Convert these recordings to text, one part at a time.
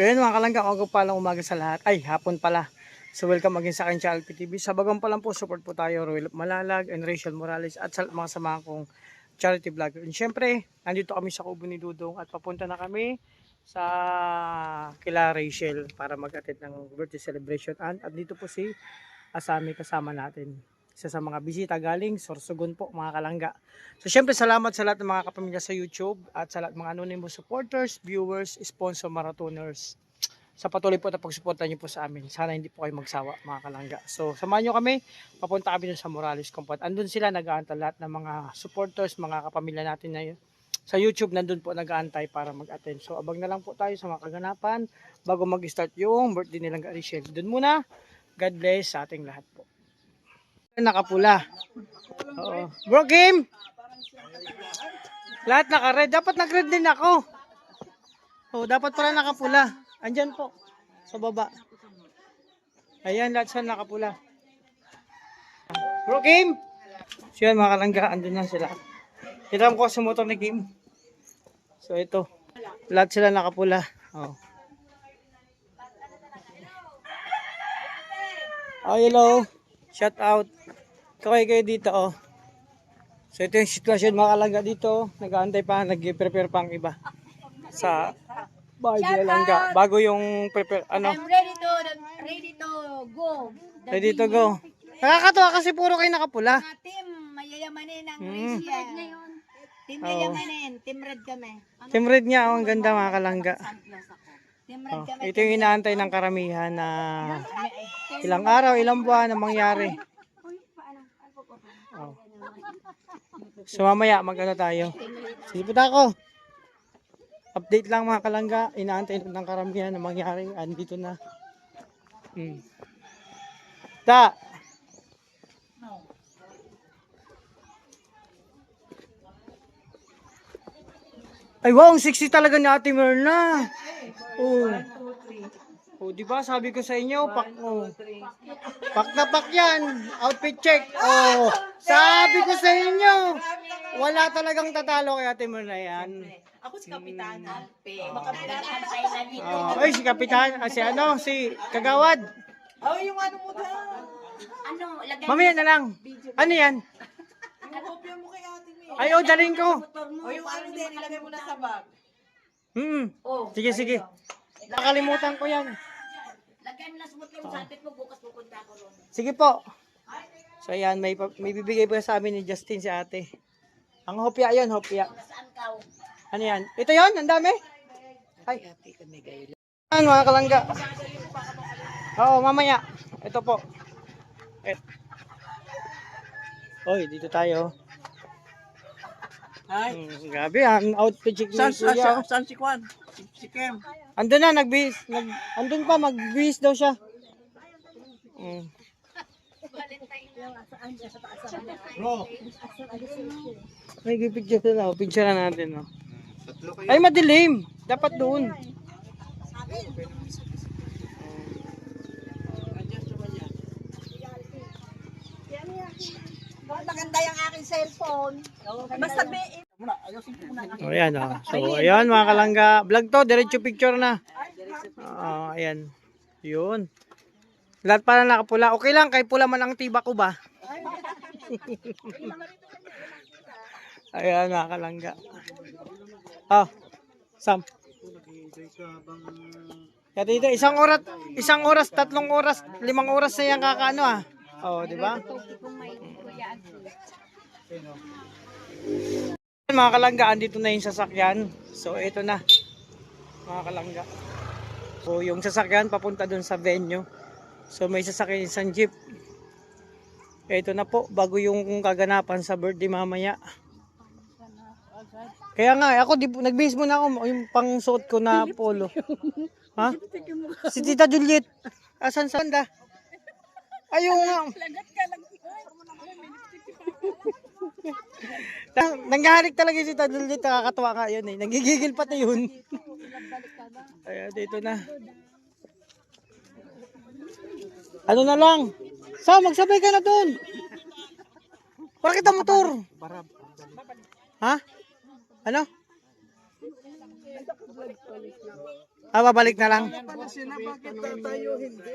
So yun mga kalangga, umaga sa lahat. Ay, hapon pala. So welcome again sa akin sa LPTV. Sa bagang pa lang po, support po tayo, Roel Malalag and Rachel Morales at sa mga samahan kong charity vlogger. And syempre, nandito kami sa kubo ni Dudong at papunta na kami sa kila Rachel para mag-attend ng birthday celebration. At dito po si Asami kasama natin. Isa sa mga bisita galing Sorsogon po mga kalangga. So syempre salamat sa lahat ng mga kapamilya sa YouTube at sa lahat ng mga anonymous supporters, viewers, sponsor, marathoners. Sa patuloy po na pagsuporta niyo po sa amin. Sana hindi po kayo magsawa mga kalangga. So samahan niyo kami, papunta kami dun sa Morales Compound. Andun sila nag-aantay lahat ng mga supporters, mga kapamilya natin na sa YouTube nandun po nag-aantay para mag-attend. So abang na lang po tayo sa mga kaganapan bago mag-start yung birthday nilang Rachel. Dun muna, God bless sa ating lahat po. Nakapula. Oo. Bro Kim! Lahat naka-red. Dapat nag-red din ako. Oh, dapat pala nakapula. Andyan po. Sa baba. Ayan, lahat sila nakapula. Bro Kim! So yan mga kalangga, andun na sila. Hiram ko sa motor ni Kim. So ito. Lahat sila nakapula. Oh. Oh, hello. Shout out. Kayo dito oh. So ito yung sitwasyon mga kalangga dito. Nag-aantay pa, nag-prepare pa ang iba. Sa bahay nila langga. Bago yung prepare, ano? I'm ready to go. Ready to go. Nakakatawa kasi puro kayo nakapula. Team mayayamanin ang race yan. Team yayamanin. Team red kami. Team red niya, oh, ang ganda mga kalangga. Team red Oh, kami. ito yung inaantay ng karamihan na ilang araw, ilang buwan na mangyari. Oh. So mamaya mag-ano tayo. Sige po ako. Update lang mga kalangga. Inaantay ng karamihan na mangyari. Andito na. Ta! Ay wow, ang sexy talaga ni Ate Merna. Oh. Oh, di ba sabi ko sa inyo, pak na pak yan. Outfit check. Oh, sabi ko sa inyo. Wala talagang tatalo kay Ate Merna yan. Ako si Kapitan Alpe. Makapitan Thailand dito. Oh, ay si Kapitan, si ano, si Kagawad. Oh, yung ano mo daw. Ano, lagay Mamaya na lang. Ano yan? kopya mo kay Ate May. Ay, oh, daling ko. O yung ano din, ilagay mo na sa bag. Sige, sige. Nakalimutan ko yan. Lagay mo na sa motor sa atin mo, bukas pupunta ako ron. Sige po. So ayan, may bibigay po sa amin ni Justin si ate. Ang hopya yon, hopya. Saan ka? Ano yan? Ito yon, ang dami. Ay, ano mga kalangga? Oo, mamaya. Ito po. Oy, dito tayo. Ay, Grabe, ang outfit chick ni Kuya. saan si Kwan? Si Kem. Andun na, andun pa, magbihis daw siya. Bro. Ay, picture na, picture na natin. No? Ay, madilim. Dapat doon. Maganda yung aking cellphone. Basta may... O, ayan, oh. So, ayan mga kalangga. Vlog to, diretso picture na. Ayan. Yun. Lahat pala nakapula. Okay lang, kay pula man ang tiba ko ba? Ayan mga kalangga. Sam. Kaya dito, isang oras, 3 oras, 5 oras na yan kakaano ah. Oh, di ba? Mga kalangga, andito na yung sasakyan. So, ito na. Mga kalangga. So, yung sasakyan papunta dun sa venue. So, may sasakyan isang jeep. Ito na po, bago yung kaganapan sa birthday mamaya. Kaya nga, ako, nagbihis muna ako yung pang suot ko na polo. Ha? Si Tita Juliet. Asan sanda? Ayun nga. Nangyahalik talaga si Tita Juliet. Nakakatawa ka yun eh. Nagigigil pati yun. Ayan, dito na. Ano na lang? Magsabay ka na doon. Para kita motor. Ha? Ano? babalik na lang. Kasi na bakit tayo hindi?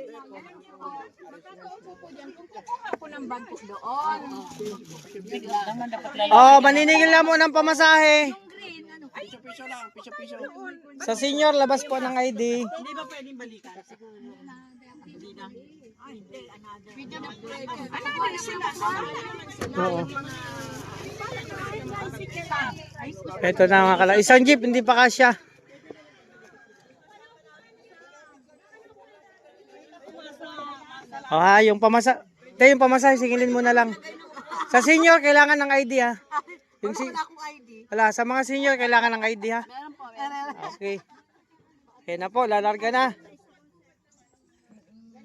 Ako ng bag ko doon. Oh, maniningil na mo ng pamasahe. Piso-piso lang, piso-piso. Sa senior, labas po ng ID. Hindi ba pwedeng balikan? Oo. Ito na mga kala. Isang jeep, hindi pa kasya. Oh, ha, yung pamasahe, singilin mo na lang. Sa senior, kailangan ng ID ha. Yung wala, sa mga senior, kailangan ng ID ha. Okay. Okay na po, lalarga na.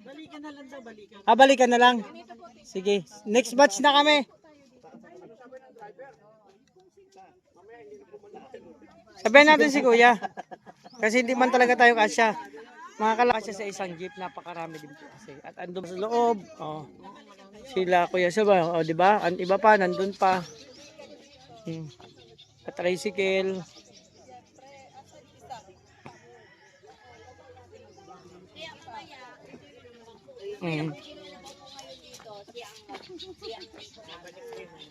Balikan na lang daw, balikan. Balikan na lang. Sige, next batch na kami. Sabihin natin si Kuya. Kasi hindi man talaga tayo kasya. Mga kalakasya sa isang jeep, napakarami din po kasi. At andun sa loob, oh. Sila Kuya Saba, oh, di ba? Ang iba pa, nandun pa. At tricycle.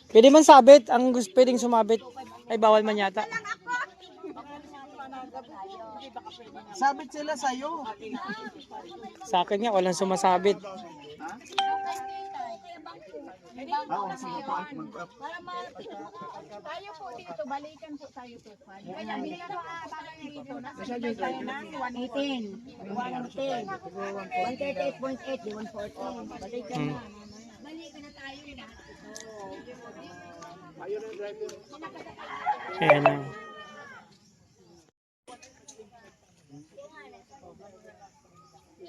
Pwede man sabit, ang pwedeng sumabit ay bawal man yata. Sabit sila sa'yo. Sa akin nga, walang sumasabit. Tayo po dito, balikan po tayo po. Kaya bilang bagay dito, nasa tayo ng 118, 110, 138.8, 114. Balikan na. Balikan na tayo na. Ayan na.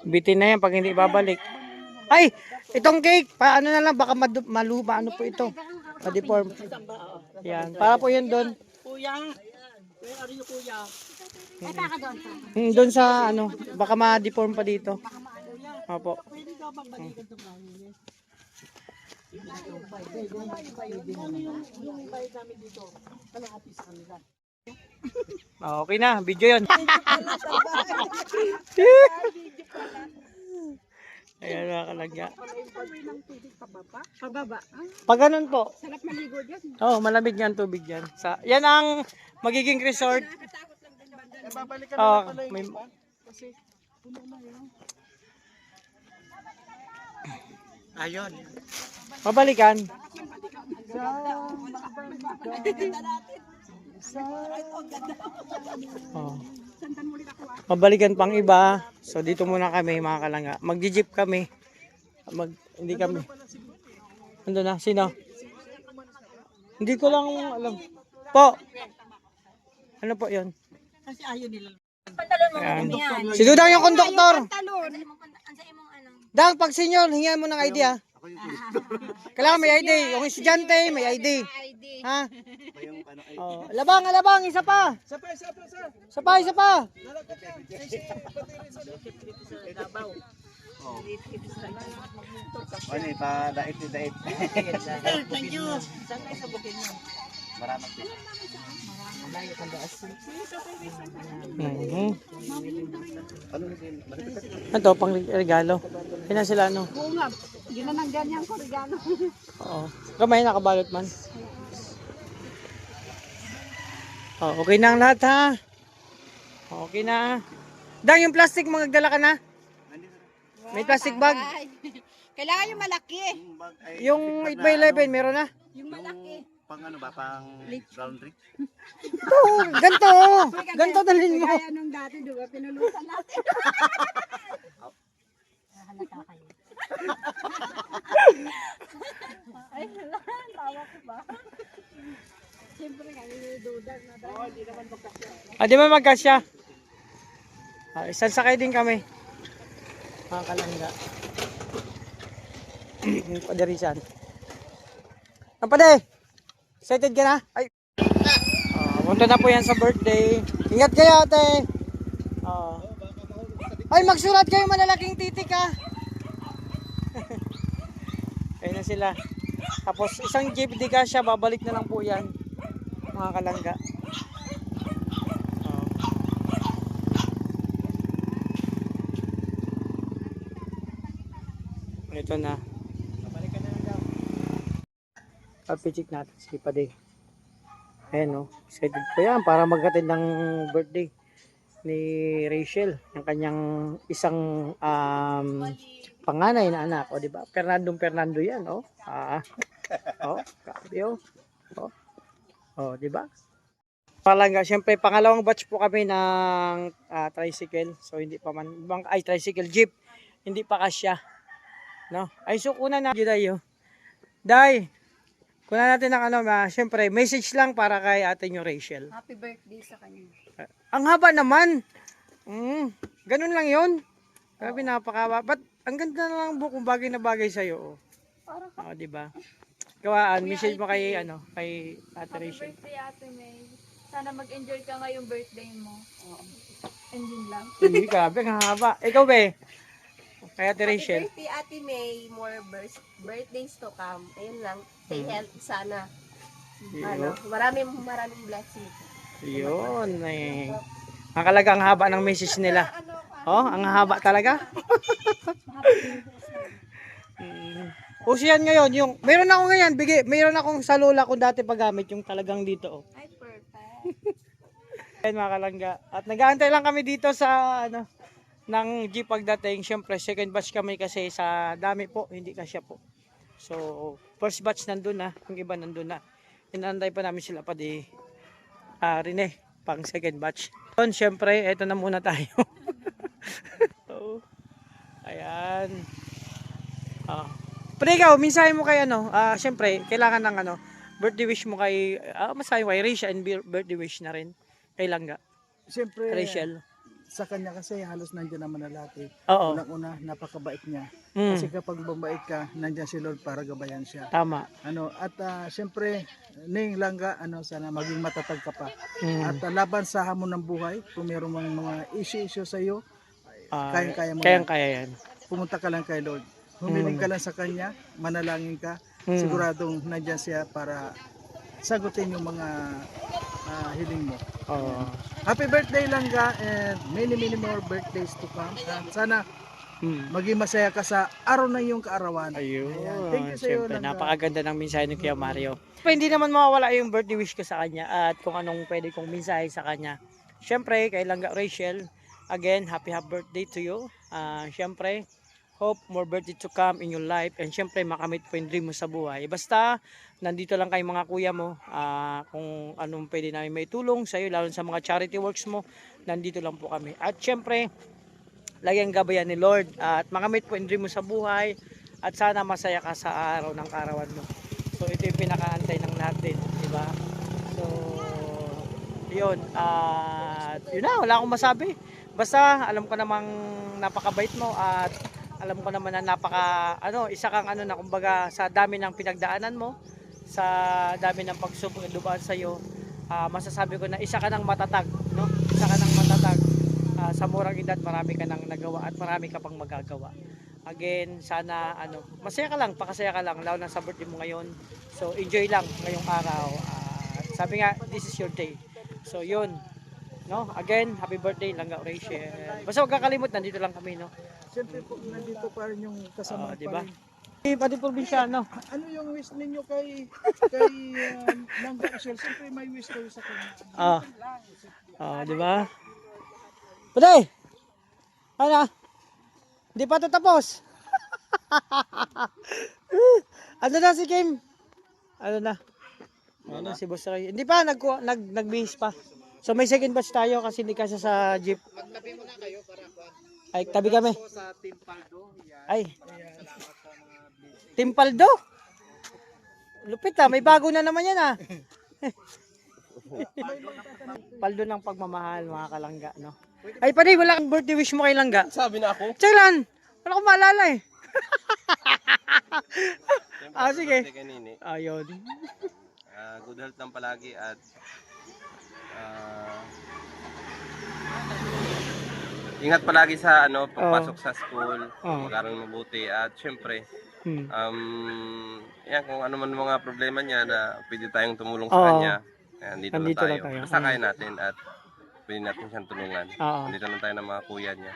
Bitin na yan pag hindi babalik. Ay! Itong cake! Paano na lang? Baka maluma. Ano po ito? Ma-deform. Yan. Para po yun doon. Kuya, where are you, kuya? Ay, baka doon pa. Doon sa ano. Baka ma-deform pa dito. Opo. Pwede ka bang balikan ito ba? Yung bayad namin dito, kalahati sa kanila. Okay na. Video yun. Ayan mga kalagya. Pababa. Pag ganun po. Sarap maligo dyan. Oh, malamig nga ang tubig yan. Yan ang magiging resort. Babalikan Oh, na pala yung may, iba. Kasi, puno na yun. Ayun. mabalikan. Oh. Mabalikan pang iba. So dito muna kami mga kalangga. Magji-jeep kami. Hindi kami. Ando na, sino? Hindi ko lang alam. Po. Ano po 'yon? Kasi ayaw nila. Ayan. Si Dudang yung konduktor. Talon. Dang, pag senior, hingihan mo ng ID ha. Kailangan may ID. Yung estudyante, may ID. Ha? Oh, labang, isa pa. Isa pa, sir. Isa pa. Ano eh, pa-dait. Thank you. Saan kayo sa bukid niyo? Maraming din. Ito, pang regalo. Kaya sila ano? Bunga. Ginananggan niyan ko regalo. Oo. Kamay nakabalot man. Oh, okay na ang lahat ha. Okay na. Dang, yung plastic mo nagdala ka na? May plastic bag. Kailangan yung malaki. Yung 8x11 meron na? Yung malaki. Pang ano ba, pang laundry? Ito, ganito. Ganito dalhin mo. Kaya nung dati, diba, pinulutan natin. Halata kayo. Ay, tawa ko ba? Siyempre kami dudag na dahil. Hindi naman magkasya. Di ba magkasya? Isang sakay din kami. Mga kalangga. Padirisan. Ang pade! Excited ka na? Ay! Punta na po yan sa birthday. Ingat kayo ate! Ay, magsulat kayo malalaking titik ha! Ayun na sila. Tapos isang jeep di ka siya, babalik na lang po yan. Mga kalangga. Ito na. Papichik natin si Pade. Ayan, no. Excited pa yan para mag-attend ng birthday ni Rachel, yung kanyang isang panganay na anak, o di ba? Fernando yan, oh. Grabe, oh. Di ba? Palangga, syempre pangalawang batch po kami ng tricycle. So hindi pa man tricycle jeep. Hindi pa kasya. No? Ay so kuna na Day. Day. Kuna natin ng syempre message lang para kay ate nyo Rachel. Happy birthday sa kanya. Ang haba naman. Ganun lang 'yon. Grabe napakahaba. But ang ganda na lang buko bagay na bagay sa iyo, oh. Di ba? Gawaan, message mo kay kay ate Rachel. Happy birthday, Ate May. Sana mag-enjoy ka ngayong birthday mo. And yun lang. Hindi, grabe, ang haba. Ikaw, be? Kaya Ate Rachel. Happy birthday, Ate May. More birthdays to come. Ayun lang. Stay healthy sana. Maraming blessings. Yun, eh. Nakalaga ang haba ng message nila. Oh, ang haba talaga. Uso yan ngayon, yung, meron ako ngayon, meron akong sa lola ko dati paggamit, yung talagang dito, oh. Ay, perfect. Ayan mga kalangga. At nag-aantay lang kami dito sa, ng jeep pagdating. Siyempre, second batch kami kasi sa dami po, hindi kasya po. So, first batch nandun na, yung iba nandun na. Inaantay pa namin sila pa di, Rene, pang second batch. Siyempre, eto na muna tayo. So, ayan. Pero ikaw, minsahe mo kay siyempre, kailangan ng birthday wish mo kay, masahe mo kay Rachel and birthday wish na rin. Kay Langga. Siyempre, Rachel. sa kanya kasi halos nandiyan naman na lahat eh. Oo. Unang-una, napakabait niya. Mm. Kasi kapag mabait ka, nandiyan si Lord para gabayan siya. Tama. At siyempre, Ning Langga, sana maging matatag ka pa. Mm. At laban sa hamon ng buhay, kung mayroong mga issue sa iyo, kayang-kaya mo yan. Kayang-kaya yan. Pumunta ka lang kay Lord. Humiling ka lang sa kanya, manalangin ka, siguradong nandiyan siya para sagutin yung mga hiling mo. Oo. Happy birthday Langga and many more birthdays to come. At sana maging masaya ka sa araw na iyong kaarawan. Ayun. Ayan. Thank you sa iyo, Siyempre, Langga. napakaganda ng mensahe ni Kuya Mario. Hindi naman mawawala yung birthday wish ko sa kanya at kung anong pwede kong mensahe sa kanya. Siyempre, kay Langga Rachel, again, happy birthday to you. Siyempre, hope more birthday to come in your life and syempre makamit po yung dream mo sa buhay. Basta nandito lang kayo mga kuya mo, kung anong pwede namin may tulong sa iyo, lalo sa mga charity works mo, nandito lang po kami. At syempre, lagi ang gabayan ni Lord at makamit po yung dream mo sa buhay at sana masaya ka sa araw ng karawan mo. So ito yung pinakaantay ng lahat din, di ba? So yun, yun na, wala akong masabi. Basta alam ko namang napakabait mo at alam ko naman na isa kang na kumbaga sa dami ng pinagdaanan mo, sa dami ng pagsubok na dumaan sa iyo, masasabi ko na isa ka ng matatag, no? Isa ka ng matatag. Sa murang edad, marami ka nang nagawa at marami ka pang magagawa. Again, sana masaya ka lang, pakasaya ka lang, lalo na sa birthday mo ngayon. So enjoy lang ngayong araw. Sabi nga, this is your day. So yun, no? Again, happy birthday Langga Rachel. Basta huwag kakalimut, nandito lang kami, no? Siyempre po, nandito pa rin yung kasama Diba? pa rin. Pati probinsyano. Ano yung wish ninyo kay Langga Rachel? Siyempre may wish kayo sa kanya. Di ba? Pwede! Hindi pa ito tapos. Ano na si Kim? Ano na? Si Boss Ray. Hindi pa, nag-base pa. So may second batch tayo kasi hindi kasi sa jeep. Magtabi mo na kayo para Ay, tabi kami. sa Team Paldo. Ay. Timpaldo? Lupit may bago na naman yan Paldo ng pagmamahal mga kalangga, no? Ay, pare, wala kang birthday wish mo kay Langga. Sabi na ako. Kailan? Wala akong maalala sige. Kay Nini. Ayun. Good health lang palagi at ingat palagi sa pagpasok sa school, mag-aral mabuti at syempre yan kung ano man mga problema niya na pwede tayong tumulong sa kanya. Ayan, dito lang tayo. Basta kaya natin at pwede natin siyang tulungan. Dito lang tayo ng mga kuya niya.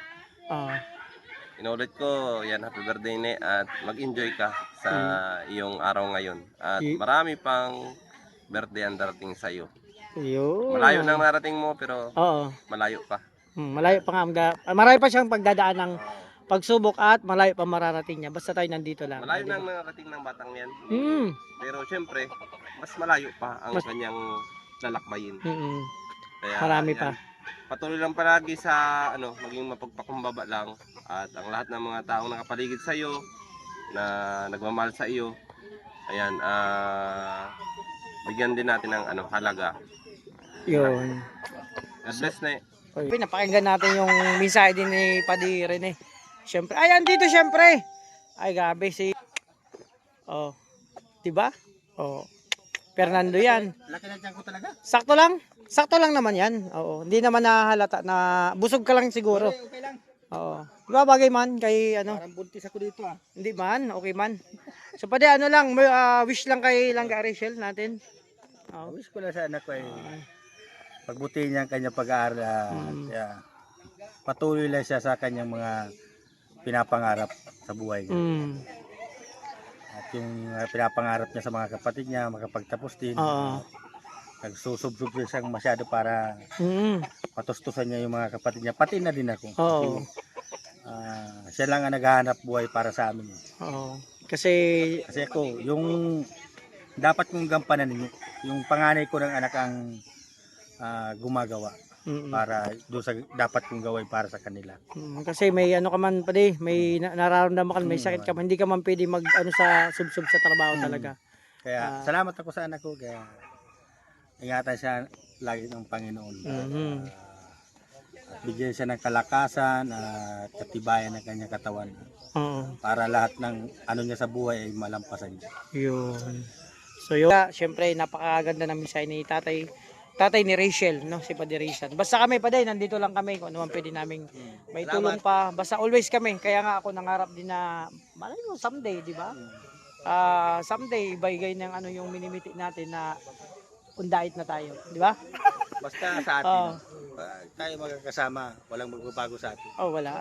inulit ko, yan, happy birthday ne at mag-enjoy ka sa iyong araw ngayon. At marami pang birthday ang darating sa iyo. Yun. Malayo nang narating mo pero Oo. malayo pa. Malayo pa nga. Marami pa siyang pagdadaan ng pagsubok at malayo pa mararating niya. Basta tayo nandito lang. Malayo nang narating ng batang yan. Pero syempre, mas malayo pa ang kanyang lalakbayin. Kaya, Marami yan. pa. Patuloy lang palagi sa maging mapagpakumbaba lang at ang lahat ng mga taong nakapaligid sa iyo na nagmamahal sa iyo. Ayan, bigyan din natin ng halaga. Yun. God bless na. Pinapakinggan natin yung mensahe din ni Padre Rene. Siyempre, ay andito siyempre. Ay gabi si diba? Fernando yan. Laki na tiyan ko talaga. Sakto lang. Sakto lang naman yan. Oo. Hindi naman nahalata na busog ka lang siguro. Okay lang. Oo. Diba bagay man kay Parang buntis ako dito ah. Hindi man, okay man. So pwede lang, may, wish lang kay Langga Rachel natin. Wish ko lang sa anak ko ay pagbutihin niya ang kanyang pag-aaral. Kaya patuloy lang siya sa kanyang mga pinapangarap sa buhay niya. At yung pinapangarap niya sa mga kapatid niya, makapagtapos din. Nagsusubsub siyang masyado para patustusan niya yung mga kapatid niya. Pati na din ako. Siya lang ang naghahanap buhay para sa amin. Kasi ako, yung dapat kong gampanan, yung panganay ko ng anak ang gumagawa. Para doon sa dapat kong gawin para sa kanila. Kasi may ka man pwede, may nararamdaman ka, may sakit ka man, hindi ka man pwede mag sa subsub sa trabaho talaga. Kaya salamat ako sa anak ko, kaya ingatan siya lagi ng Panginoon. At bigyan siya ng kalakasan at katibayan ng kanyang katawan. Para lahat ng niya sa buhay ay malampasan niya. Yun. So yun, syempre napakaganda ng mensahe ni tatay ni Rachel, no, si Padre Rizal. Basta kami nandito lang kami kung ano man pwede naming may tulong pa. Basta always kami. Kaya nga ako nangarap din na malay mo someday, di ba? Someday ibigay ng yung minimiti natin na undait na tayo, di ba? Basta sa atin, tayo magkakasama, walang magbabago sa atin. Wala.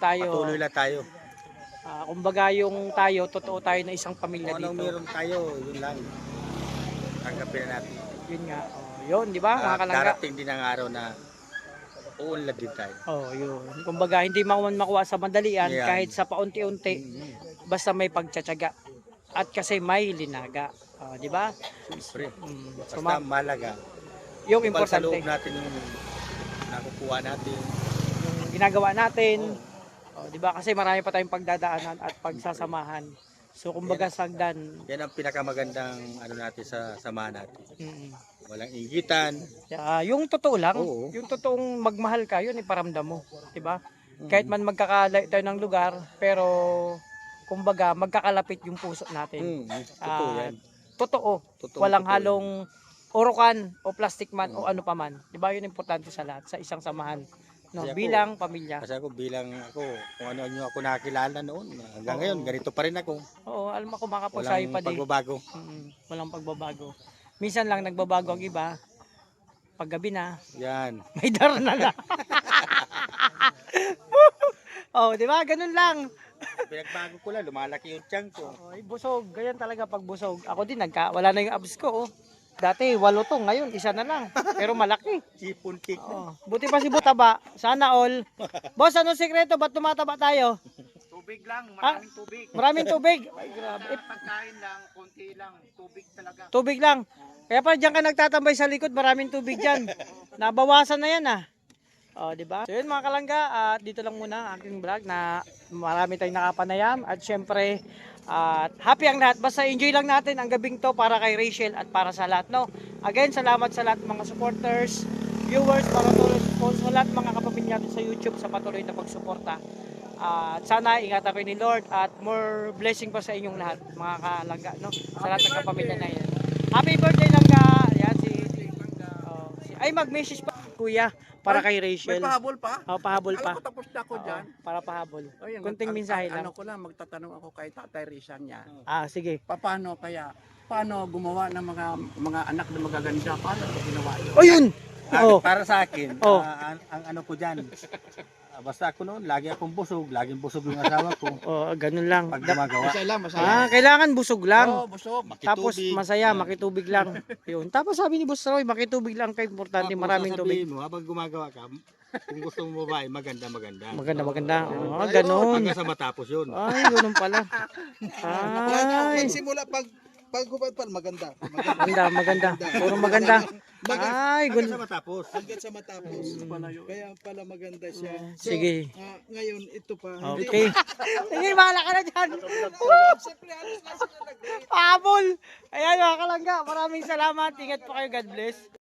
Tayo? Patuloy lang tayo. Kumbaga yung tayo, totoo tayo na isang pamilya Kung dito. anong meron tayo, yun lang. Tanggapin na natin. Yun nga. Yun, di ba? Mga kalangga. Darating din ang araw na uunlad din tayo. Yun. Kumbaga, hindi man makuha sa madalian, kahit sa paunti-unti, basta may pagtsatsaga. At kasi may linaga. Di ba? Siyempre. So, Basta malaga. yung Sa importante. loob natin yung nakukuha natin. Yung ginagawa natin. Di ba? Kasi marami pa tayong pagdadaanan at pagsasamahan. So, kumbaga, sagdan. Yan ang pinakamagandang natin sa samahan natin. Walang inggitan. Yung totoo lang, Oo. yung totoong magmahal ka, yun iparamdam mo. Diba? Kahit man magkakalayo tayo ng lugar, pero kumbaga magkakalapit yung puso natin. Totoo yan. Totoo. Totoo, Walang totoo halong urukan o plastic man o ano pa man. Diba yun importante sa lahat, sa isang samahan. No, Kasi ako, bilang pamilya. Kasi kung ano nyo ako nakilala noon, hanggang ngayon, ganito pa rin ako. Oo, alam ako makapagsayo Walang pa din. pagbabago. Walang pagbabago. Minsan lang nagbabago ang iba. Paggabi na, Yan. may darna na. Di ba? Ganun lang. Pinagbago ko lang, lumalaki yung tiyan ko. Busog. Ganyan talaga pag busog. Ako din, wala na yung abs ko. Dati, 8 to. Ngayon, 1 na lang. Pero malaki. Sipon cake na. Buti pa si Butaba. Sana all. Boss, anong sekreto? Ba't tumataba tayo? Tubig lang, maraming tubig. Maraming tubig. Ay, grabe. Pagkain lang, konti lang, tubig talaga. Tubig lang. Kaya pa diyan ka nagtatambay sa likod, maraming tubig diyan. Nabawasan na 'yan ah. Di ba? So yun mga kalangga, at dito lang muna ang aking vlog na marami tayong nakapanayam at syempre happy ang lahat. Basta enjoy lang natin ang gabing to para kay Rachel at para sa lahat, no? Again, salamat sa lahat mga supporters, viewers, sa lahat mga kapamilya natin sa YouTube sa patuloy na pagsuporta. At sana ingatan kayo ni Lord at more blessing pa sa inyong lahat mga kalangga, no? Sa lahat ng kapamilya na yan. Happy birthday langga. Ayan ay mag-message pa kuya para kay Rachel. May pahabol pa? Pahabol pa. Alam ko tapos na ako dyan. Para pahabol. Ayun, Kunting mensahe lang. Ano ko lang, magtatanong ako kay Tatay Rizal niya. Sige. Paano gumawa ng mga anak na magaganda? Paano ginawa yun? O yun! Para sa akin, Oh. ang ano ko dyan, Basta ako noon, lagi akong busog. Laging busog yung asawa ko. Oh, ganun lang. Pag gumagawa. Kailangan busog lang. busog. Tapos masaya, makitubig lang. Yun. Tapos sabi ni Boss Roy, makitubig lang kay importante, maraming tubig. Mo, habang gumagawa ka, kung gusto mo babae, maganda. Maganda. Oh, ganun. Hanggang sa matapos yun. Ay, ganun pala. Ay, Magsimula pag hubad pa, maganda. maganda. Puro maganda. Ay, Hanggang ganun. sa matapos. Hanggang sa matapos. Kaya pala maganda siya. So, Sige. ngayon, ito pa. Okay. Sige, bahala ka na dyan. Siyempre, halos na sila nag-rate. Habol. Ayan mga kalangga, maraming salamat. Ingat po kayo. God bless.